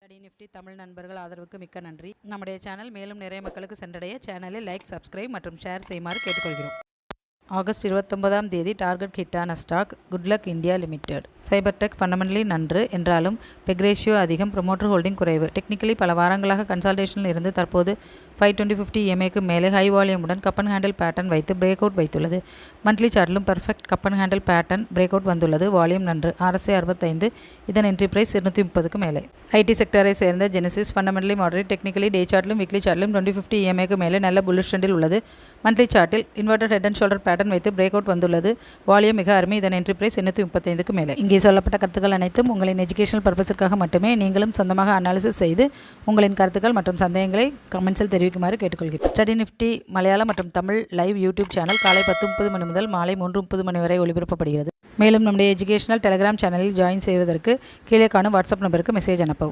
Study Nifty Tamil நண்பர்கள் ஆதரவுக்கு மிக்க நன்றி. நம்முடைய சேனல் மேலும் நிறைய மக்களுக்கு சென்றடைய சேனலை லைக், சப்ஸ்கிரைப் மற்றும் ஷேர் செய்யுமாறு கேட்டுக்கொள்கிறோம். ஆகஸ்ட் 29ஆம் தேதி டார்கெட் ஹிட்டான stock Goodluck India Limited. Cybertech fundamentally நன்று என்றாலும் பெக் ரேஷியோ அதிகம், ப்ரொமோட்டர் ஹோல்டிங் குறைவு. டெக்னிக்கலி பல வாரங்களாக கன்சால்டேஷனில் இருந்து தற்போது 520-50 EMAக்கு மேலே ஹை வால்யூமுடன் கப் அண்ட் ஹேண்டில் பேட்டர்ன் வைத்து பிரேக் அவுட் வைத்துள்ளது. மந்த்லி சார்ட்டிலும் perfect cup and handle pattern break out வந்துள்ளது. வால்யூம் நன்று. RSI 65, இதன் என்ட்ரி பிரைஸ் 230க்கு மேலே. ஐடி செக்டரை சேர்ந்த ஜெனசிஸ் ஃபண்டமெண்டலி மாடரேட். டெக்னிக்கலி டே சார்ட்டிலும் வீக்லி சார்ட்டிலும் 20-50 EMAக்கு மேலே நல்ல புல்லிஷ் ட்ரெண்டில் உள்ளது. மந்த்லி சார்ட்டில் inverted head and shoulder pattern வைத்து பிரேக் அவுட் வந்துள்ளது. வால்யூம் மிக அருமை. இதன் என்ட்ரி பிரைஸ் 235க்கு மேலே. இங்கே சொல்லப்பட்ட கருத்துக்கள் அனைத்தும் உங்களின் எஜுகேஷனல் பர்பஸிற்காக மட்டுமே. நீங்களும் சொந்தமாக அனாலிசிஸ் செய்து உங்களின் கருத்துக்கள் மற்றும் சந்தேகங்களை கமெண்ட்ஸில் தெரிவிக்குமாறு கேட்டுக்கொள்கிறேன். ஸ்டடி நிஃப்டி மலையாளம் மற்றும் தமிழ் லைவ் யூடியூப் சேனல் காலை 10:30 மணி முதல் மாலை 3:30 மணி வரை ஒளிபரப்பப்படுகிறது. மேலும் நம்முடைய எஜுகேஷனல் டெலிகிராம் சேனலில் ஜாயின் செய்வதற்கு கீழே காணும் வாட்ஸ்அப் நம்பருக்கு மெசேஜ் அனுப்பவும்.